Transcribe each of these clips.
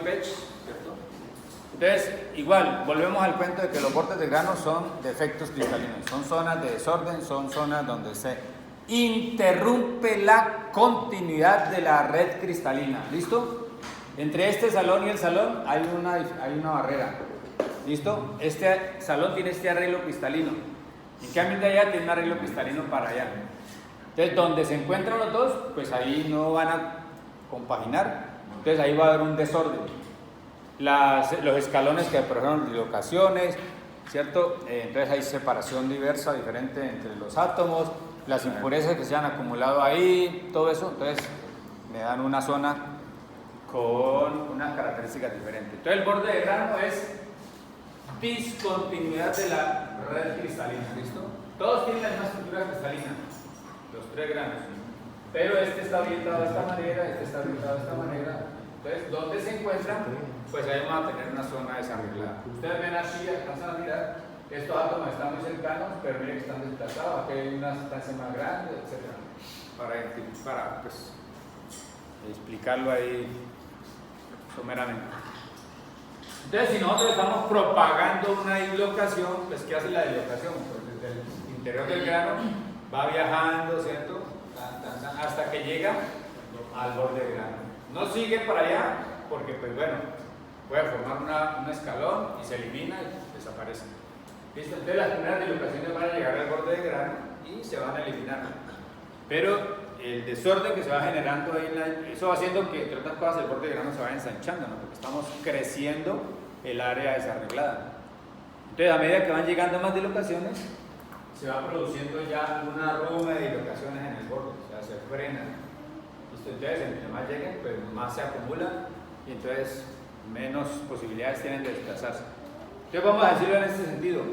pitch, ¿cierto? Entonces, igual, volvemos al cuento de que los bordes de grano son defectos cristalinos, son zonas de desorden, son zonas donde se interrumpe la continuidad de la red cristalina, ¿listo? Entre este salón y el salón hay una barrera, ¿listo? Este salón tiene este arreglo cristalino, en cambio de allá tiene un arreglo cristalino para allá. Entonces, donde se encuentran los dos, pues ahí no van a compaginar, entonces ahí va a haber un desorden. Los escalones que produjeron dislocaciones, ¿cierto? Entonces hay separación diversa, diferente entre los átomos, las impurezas que se han acumulado ahí, todo eso, entonces me dan una zona con unas características diferentes. Entonces el borde de grano es discontinuidad de la red cristalina, ¿listo? Todos tienen la misma estructura cristalina, los tres granos, pero este está orientado de esta manera, este está orientado de esta manera. Entonces, ¿dónde se encuentran? Pues ahí vamos a tener una zona desarreglada. Ustedes ven así, alcanzan a mirar, estos átomos están muy cercanos, pero miren que están desplazados, aquí hay una sustancia más grande, etc. Para pues, explicarlo ahí someramente. Entonces, si nosotros estamos propagando una dislocación, pues ¿qué hace la dislocación? Pues desde el interior del grano va viajando, ¿cierto? Hasta que llega al borde del grano. No sigue para allá porque, pues bueno, puede formar un escalón y se elimina y desaparece. ¿Listo? Entonces las primeras dislocaciones van a llegar al borde del grano y se van a eliminar. Pero el desorden que se va generando ahí, eso va haciendo que, entre otras cosas, el borde del grano se vaya ensanchando, ¿no? Porque estamos creciendo el área desarreglada. Entonces, a medida que van llegando más dislocaciones, se va produciendo ya una ruma de dislocaciones en el borde, o sea, se frena. Entonces, entre más lleguen, pues más se acumulan y entonces menos posibilidades tienen de desplazarse. Entonces, vamos a decirlo en este sentido: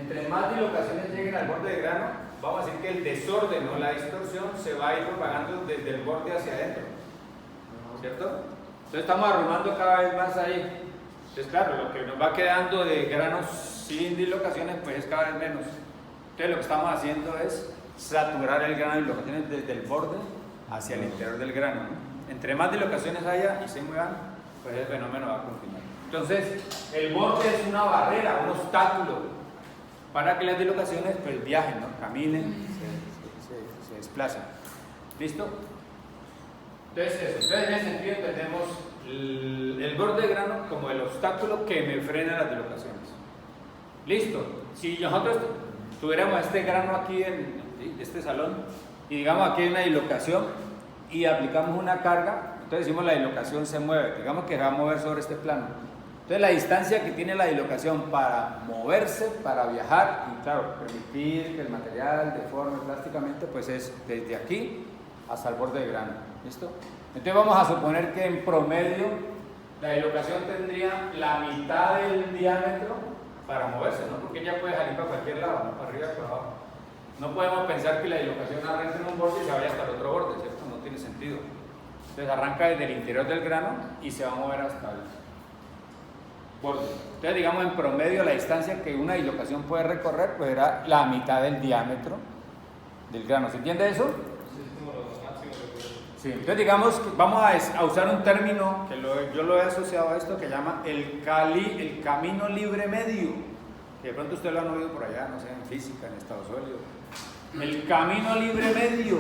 entre más dislocaciones lleguen al borde del grano, vamos a decir que el desorden o la distorsión se va a ir propagando desde el borde hacia adentro, ¿cierto? Entonces, estamos arrumando cada vez más ahí. Entonces, claro, lo que nos va quedando de granos sin dislocaciones, pues es cada vez menos. Entonces, lo que estamos haciendo es saturar el grano de dislocaciones desde el borde hacia el interior del grano, ¿no? Entre más dislocaciones haya y se muevan, pues el fenómeno va a continuar. Entonces, el borde es una barrera, un obstáculo para que las dislocaciones pues viajen, ¿no? Caminen, se desplacen. ¿Listo? Entonces, eso. Entonces, en ese sentido entendemos el borde de grano como el obstáculo que me frena las dislocaciones. ¿Listo? Si nosotros tuviéramos este grano aquí en este salón, y digamos aquí hay una dislocación y aplicamos una carga, entonces decimos la dislocación se mueve, digamos que se va a mover sobre este plano. Entonces la distancia que tiene la dislocación para moverse, para viajar y claro, permitir que el material deforme plásticamente, pues es desde aquí hasta el borde del grano. ¿Listo? Entonces vamos a suponer que en promedio la dislocación tendría la mitad del diámetro para moverse, ¿no? Porque ella puede salir para cualquier lado, ¿no? Para arriba, para abajo. No podemos pensar que la dislocación arranque en un borde y se vaya hasta el otro borde, ¿cierto? No tiene sentido. Entonces arranca desde el interior del grano y se va a mover hasta el borde. Entonces, digamos, en promedio la distancia que una dislocación puede recorrer pues era la mitad del diámetro del grano. ¿Se entiende eso? Sí, entonces digamos que vamos a usar un término que yo lo he asociado a esto que llama el camino libre medio, que de pronto ustedes lo han oído por allá, no sé, en física, en Estados Unidos. El camino libre medio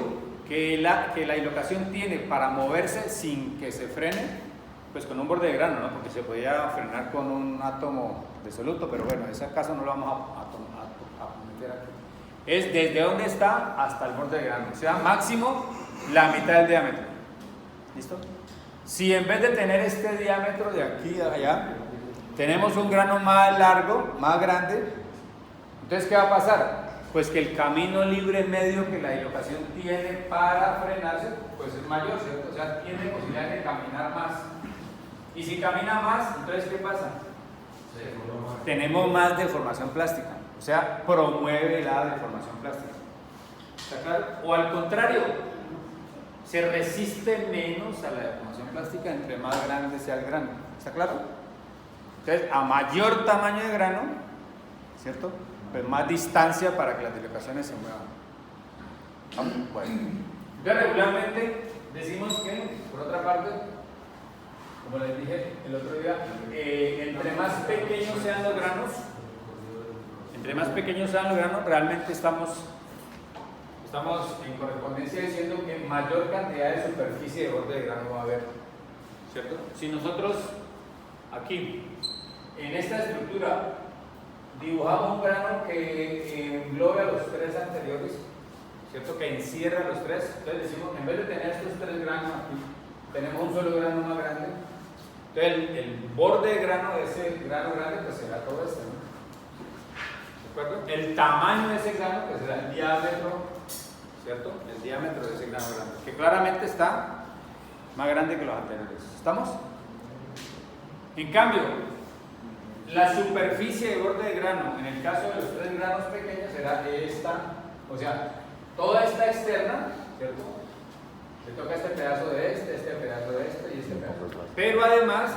que la dislocación tiene para moverse sin que se frene, pues con un borde de grano, ¿no? Porque se podía frenar con un átomo de soluto, pero bueno, en ese caso no lo vamos a meter aquí. Es desde donde está hasta el borde de grano, o sea, máximo la mitad del diámetro. ¿Listo? Si en vez de tener este diámetro de aquí a allá, tenemos un grano más largo, más grande, entonces ¿qué va a pasar? Pues que el camino libre medio que la dislocación tiene para frenarse, pues es mayor, ¿cierto? O sea, tiene posibilidad de caminar más. Y si camina más, entonces ¿qué pasa? Tenemos más deformación plástica, o sea, promueve la deformación plástica. ¿Está claro? O al contrario, se resiste menos a la deformación plástica entre más grande sea el grano. ¿Está claro? Entonces, a mayor tamaño de grano, ¿cierto? Pues más distancia para que las dislocaciones se muevan. Bueno. Entonces, regularmente decimos que, por otra parte, como les dije el otro día, entre más pequeños sean los granos, realmente estamos en correspondencia diciendo que mayor cantidad de superficie de borde de grano va a haber, ¿cierto? Si nosotros aquí, en esta estructura, dibujamos un grano que englobe a los tres anteriores, ¿cierto? Que encierra a los tres, entonces decimos, en vez de tener estos tres granos aquí, tenemos un solo grano más grande. Entonces el borde de grano de ese grano grande pues será todo este, ¿no? ¿De acuerdo? El tamaño de ese grano pues será el diámetro, ¿cierto? El diámetro de ese grano grande, que claramente está más grande que los anteriores. ¿Estamos? En cambio, la superficie de borde de grano, en el caso de los tres granos pequeños, será esta, o sea, toda esta externa, ¿cierto? Le toca este pedazo de este pedazo de este y este pedazo. Pero además,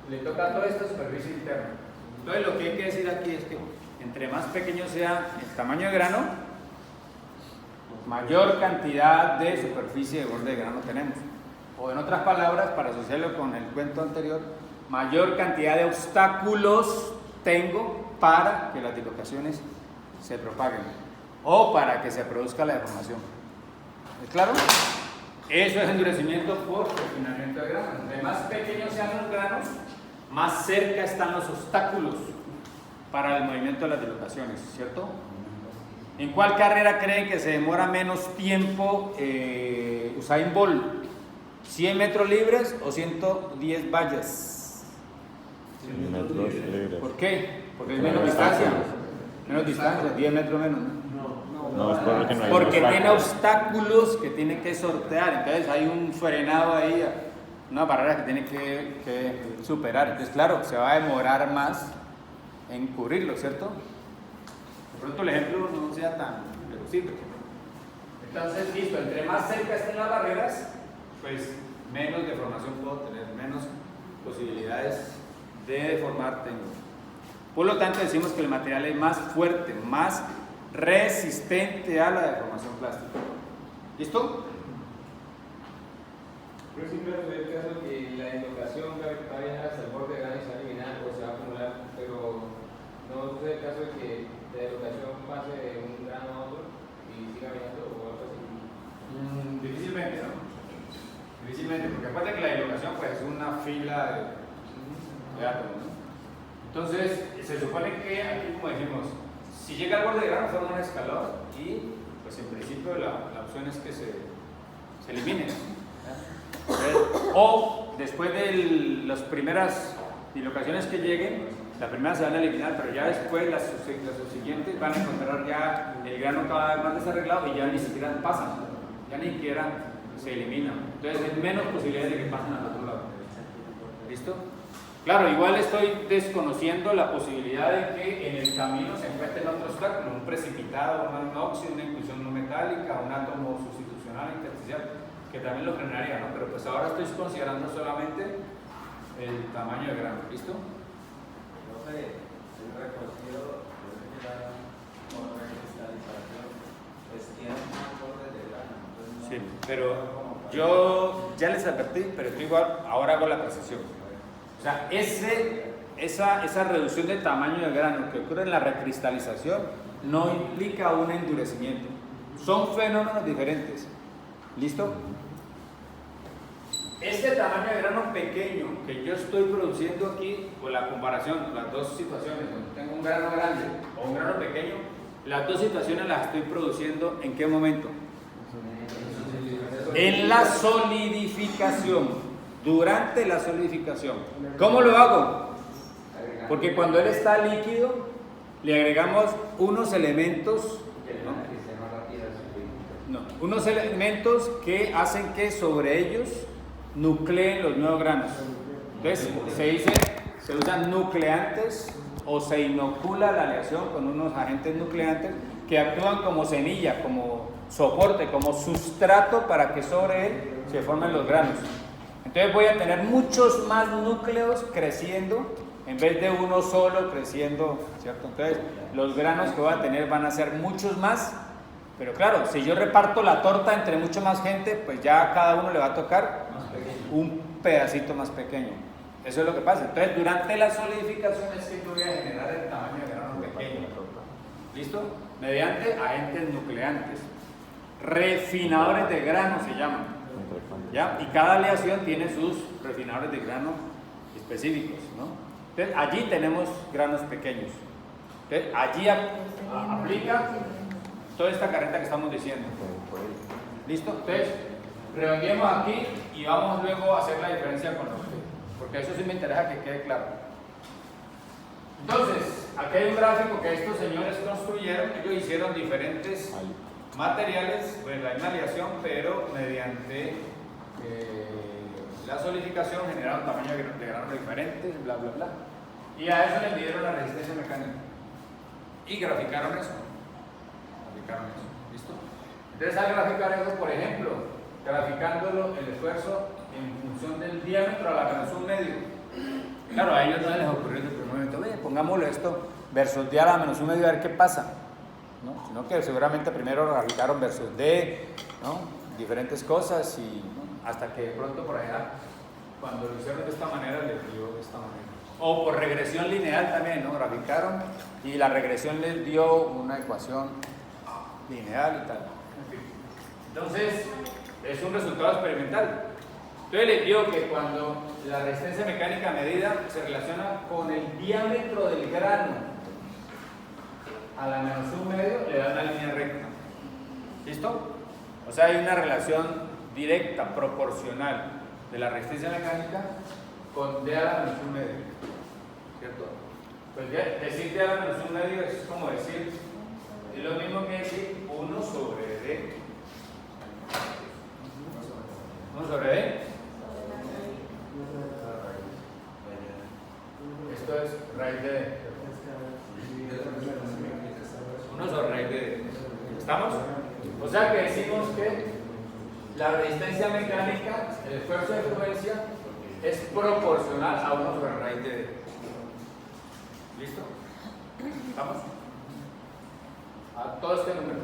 le toca toda esta superficie interna. Entonces, lo que hay que decir aquí es que entre más pequeño sea el tamaño de grano, mayor cantidad de superficie de borde de grano tenemos. O en otras palabras, para asociarlo con el cuento anterior, mayor cantidad de obstáculos tengo para que las dislocaciones se propaguen o para que se produzca la deformación. ¿Es claro? Eso es endurecimiento por refinamiento de grano. Entre más pequeños sean los granos, más cerca están los obstáculos para el movimiento de las dislocaciones, ¿cierto? ¿En cuál carrera creen que se demora menos tiempo Usain Bolt? ¿100 metros libres o 110 vallas? 100 metros libres. ¿Por qué? Porque es menos distancia. Menos distancia, 10 metros menos, ¿no? No, es porque no hay Porque tiene obstáculos que tiene que sortear. Entonces hay un frenado ahí, una barrera que tiene que superar. Entonces, claro, se va a demorar más en cubrirlo, ¿cierto? De pronto el ejemplo no sea tan reducido. Entonces, listo, entre más cerca estén las barreras, pues menos deformación puedo tener, menos posibilidades de deformar tengo. Por lo tanto, decimos que el material es más fuerte, más resistente a la deformación plástica. ¿Listo? Pero siempre se ve el caso que la dislocación va a viajar hasta el borde de grano y se va a eliminar o se va a acumular, pero no sucede el caso de que la dislocación pase de un grano a otro y siga viajando o algo así. Difícilmente, ¿no? Difícilmente, porque aparte que la dislocación pues, es una fila de átomos, ¿no? Entonces, se supone que aquí, como dijimos, si llega al borde de grano forma un escalón y pues en principio la opción es que se elimine. O después de las primeras dislocaciones que lleguen, las primeras se van a eliminar, pero ya después las subsiguientes van a encontrar ya el grano cada vez más desarreglado y ya ni siquiera pasan, ya ni siquiera se eliminan. Entonces hay menos posibilidades de que pasen al otro lado. ¿Listo? Claro, igual estoy desconociendo la posibilidad de que en el camino se encuentren otros obstáculos, un precipitado, un óxido, una inclusión no metálica, un átomo sustitucional intersticial, que también lo frenaría, ¿no? Pero pues ahora estoy considerando solamente el tamaño de grano, ¿listo? El recorrido por recristalización tiene más bordes de grano. Sí, pero yo ya les advertí, pero estoy igual, ahora hago la precisión. O sea, esa reducción de tamaño del grano que ocurre en la recristalización no implica un endurecimiento. Son fenómenos diferentes. ¿Listo? Este tamaño de grano pequeño que yo estoy produciendo aquí, o la comparación, las dos situaciones, donde tengo un grano grande o un grano pequeño, las dos situaciones las estoy produciendo ¿en qué momento? En la solidificación. Durante la solidificación. ¿Cómo lo hago? Porque cuando él está líquido, le agregamos unos elementos, unos elementos que hacen que sobre ellos nucleen los nuevos granos. Entonces se usan nucleantes o se inocula la aleación con unos agentes nucleantes que actúan como semilla, como soporte, como sustrato para que sobre él se formen los granos. Entonces voy a tener muchos más núcleos creciendo en vez de uno solo creciendo, ¿cierto? Entonces los granos que voy a tener van a ser muchos más, pero claro, si yo reparto la torta entre mucha más gente, pues ya a cada uno le va a tocar un pedacito más pequeño. Eso es lo que pasa. Entonces, durante la solidificación es que yo voy a generar el tamaño de grano pequeño. ¿Listo? Mediante agentes nucleantes. Refinadores de grano se llaman. ¿Ya? Y cada aleación tiene sus refinadores de grano específicos, ¿no? Entonces, allí tenemos granos pequeños. Entonces, allí aplica toda esta carreta que estamos diciendo. ¿Listo? Entonces, redondeemos aquí y vamos luego a hacer la diferencia con los que, porque eso sí me interesa que quede claro. Entonces, aquí hay un gráfico que estos señores construyeron. Ellos hicieron diferentes materiales, pues la misma aleación, pero mediante la solidificación generaron tamaños de grano diferentes, bla, bla, bla. Y a eso le midieron la resistencia mecánica. Y graficaron eso. ¿Listo? Entonces, al graficar eso, por ejemplo, graficándolo el esfuerzo en función del diámetro a la menos un medio. Claro, a ellos no les ocurrió en el primer momento, oye, pongámoslo esto versus D a la menos un medio a ver qué pasa, ¿no? Sino que seguramente primero graficaron versus D, ¿no? Diferentes cosas y ¿no? Hasta que de pronto por allá, cuando lo hicieron de esta manera, les dio de esta manera. O por regresión lineal también, ¿no? Graficaron y la regresión les dio una ecuación lineal y tal. Entonces, es un resultado experimental. Entonces les digo que cuando la resistencia mecánica medida se relaciona con el diámetro del grano a la menos un medio, le da una línea recta. ¿Listo? O sea, hay una relación directa, proporcional de la resistencia mecánica con D a la menos un medio. ¿Cierto? Pues decir D a la menos un medio es como decir, es lo mismo que decir 1 sobre D. 1 sobre D. Esto es raíz de D. 1 sobre raíz de D. ¿Estamos? O sea que decimos que la resistencia mecánica, el esfuerzo de fluencia, es proporcional a 1 sobre raíz de D. ¿Listo? ¿Estamos? A todo este número.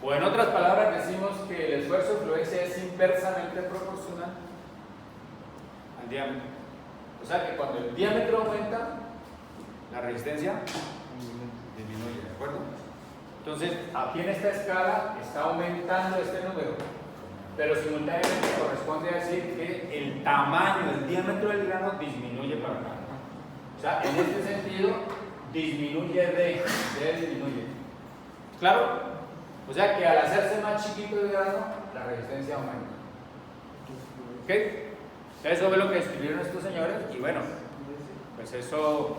O en otras palabras decimos que el esfuerzo de fluencia es inversamente proporcional al diámetro. O sea que cuando el diámetro aumenta, la resistencia disminuye, ¿de acuerdo? Entonces, aquí en esta escala está aumentando este número, pero simultáneamente corresponde a decir que el tamaño, el diámetro del grano disminuye para acá. O sea, en este sentido, disminuye D disminuye. ¿Claro? O sea que al hacerse más chiquito el grano, la resistencia aumenta. ¿Ok? Eso es lo que escribieron estos señores y bueno, pues eso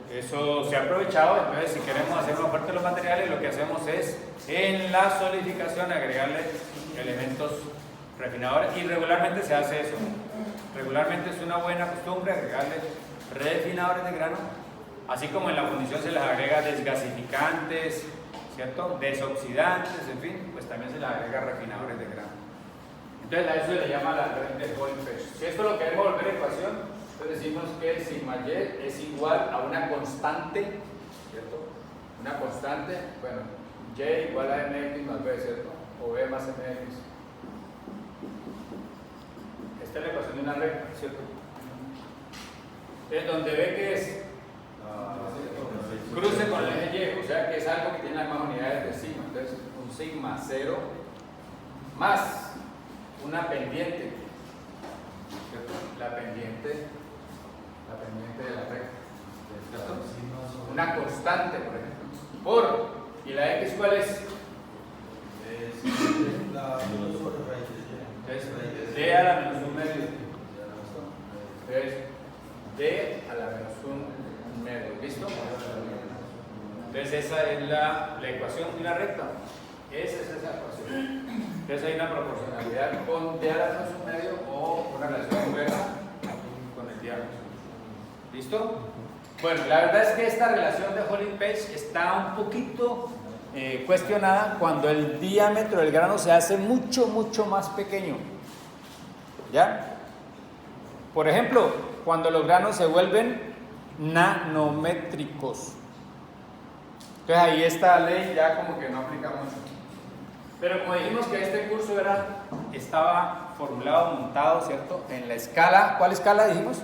se ha aprovechado. Entonces, si queremos hacer una oferta de los materiales, lo que hacemos es en la solidificación agregarle elementos refinadores y regularmente se hace eso. Regularmente es una buena costumbre agregarle refinadores de grano, así como en la fundición se les agrega desgasificantes, ¿cierto? Desoxidantes, en fin, pues también se les agrega refinadores de grano. Entonces a eso se le llama la ley del Boyle-Pash. Si esto lo queremos volver a ecuación, entonces decimos que sigma y es igual a una constante, ¿cierto? Una constante, bueno, y igual a mx más b, ¿cierto? O b más mx. Esta es la ecuación de una recta, ¿cierto? Entonces, donde b que es cruce con el eje y, o sea que es algo que tiene las mismas unidades de sigma. Entonces, un sigma 0 más una pendiente, ¿cierto? La pendiente de la recta, ¿cierto? Una constante, por ejemplo. ¿Y la x cuál es? Es d a la menos un medio. Entonces, d a la menos un medio. ¿Listo? Entonces esa es la ecuación de una recta. Esa es esa ecuación. Entonces hay una proporcionalidad con d a la menos un medio o una relación inversa con el diámetro. ¿Listo? Bueno, la verdad es que esta relación de Boyle-Pash está un poquito cuestionada cuando el diámetro del grano se hace mucho más pequeño. ¿Ya? Por ejemplo, cuando los granos se vuelven nanométricos. Entonces ahí esta ley ya como que no aplica mucho. Pero como dijimos que este curso estaba formulado, montado, ¿cierto? En la escala, ¿cuál escala dijimos?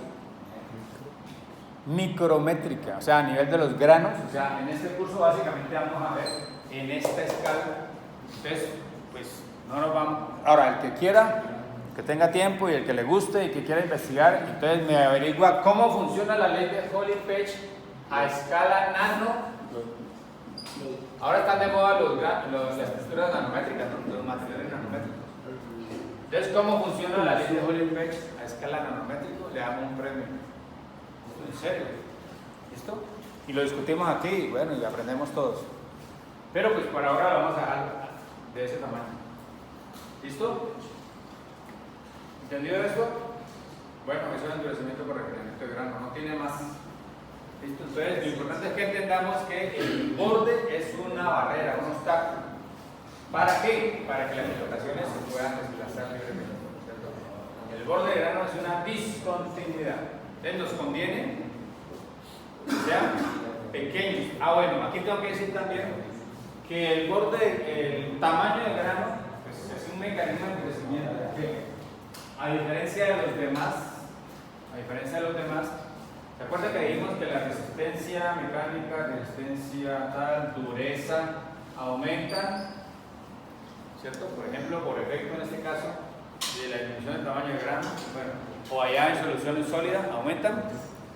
Micrométrica, o sea, a nivel de los granos. O sea, en este curso básicamente vamos a ver en esta escala. Entonces, pues no nos vamos. Ahora, el que quiera, que tenga tiempo y el que le guste y que quiera investigar, entonces me averigua cómo funciona la ley de Holy-Page a escala nano. Ahora están de moda las estructuras nanométricas, ¿no? Los materiales nanométricos. Entonces, ¿cómo funciona la ley de Holy-Page a escala nanométrico? Le damos un premio. ¿En serio? ¿Listo? Y lo discutimos aquí, bueno, y aprendemos todos. Pero pues por ahora lo vamos a dejar de ese tamaño. ¿Listo? ¿Entendido esto? Bueno, eso es endurecimiento por refinamiento de grano, no tiene más. ¿Listo? Entonces, lo importante es que entendamos que el borde es una barrera, un obstáculo. ¿Para qué? Para que las implantaciones se puedan desplazar libremente. El borde de grano es una discontinuidad. Entonces nos conviene que sean pequeños. Ah, bueno, aquí tengo que decir también que el borde, el tamaño del grano, pues es un mecanismo de crecimiento que, a diferencia de los demás, ¿se acuerda que dijimos que la resistencia mecánica, resistencia tal, dureza, aumentan? ¿Cierto? Por ejemplo, por efecto en este caso de la disminución del tamaño del grano, bueno, o allá en soluciones sólidas, ¿aumentan?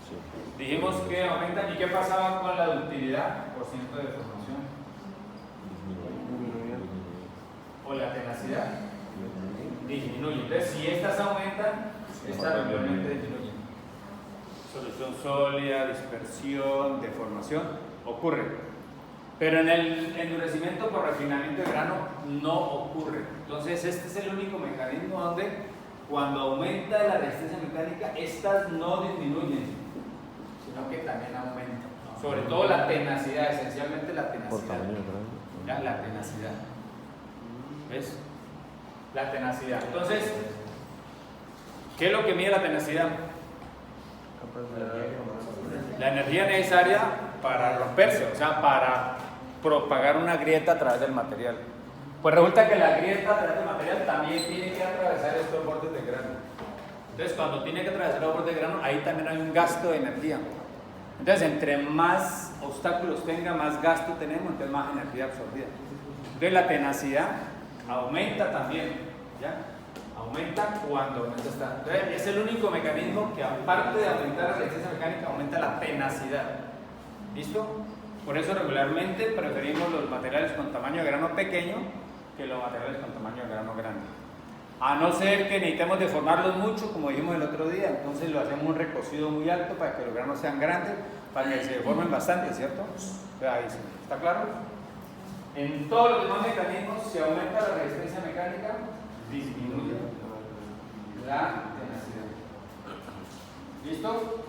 Sí. Dijimos que aumentan. ¿Y qué pasaba con la ductilidad? Por ciento de deformación. O la tenacidad disminuye. Entonces, si estas aumentan, estas regularmente disminuyen. Solución sólida, dispersión, deformación, ocurre. Pero en el endurecimiento por refinamiento de grano no ocurre. Entonces, este es el único mecanismo donde cuando aumenta la resistencia mecánica, estas no disminuyen, sino que también aumentan. Sobre todo la tenacidad, esencialmente la tenacidad. Por tamaño de grano. La tenacidad. ¿Ves? La tenacidad. Entonces, ¿qué es lo que mide la tenacidad? La energía necesaria para romperse, o sea, para propagar una grieta a través del material. Pues resulta que la grieta a través del material también tiene que atravesar estos bordes de grano. Entonces, cuando tiene que atravesar los bordes de grano, ahí también hay un gasto de energía. Entonces, entre más obstáculos tenga, más gasto tenemos, entonces más energía absorbida. Entonces, la tenacidad aumenta también, ¿ya? Aumenta cuando aumenta esta. Entonces, es el único mecanismo que, aparte de aumentar la resistencia mecánica, aumenta la tenacidad. ¿Listo? Por eso regularmente preferimos los materiales con tamaño de grano pequeño que los materiales con tamaño de grano grande. A no ser que necesitemos deformarlos mucho, como dijimos el otro día, entonces lo hacemos un recocido muy alto para que los granos sean grandes, para que se deformen bastante, ¿cierto? Ahí sí. ¿Está claro? En todos los demás mecanismos, si aumenta la resistencia mecánica, disminuye la tenacidad. ¿Listo?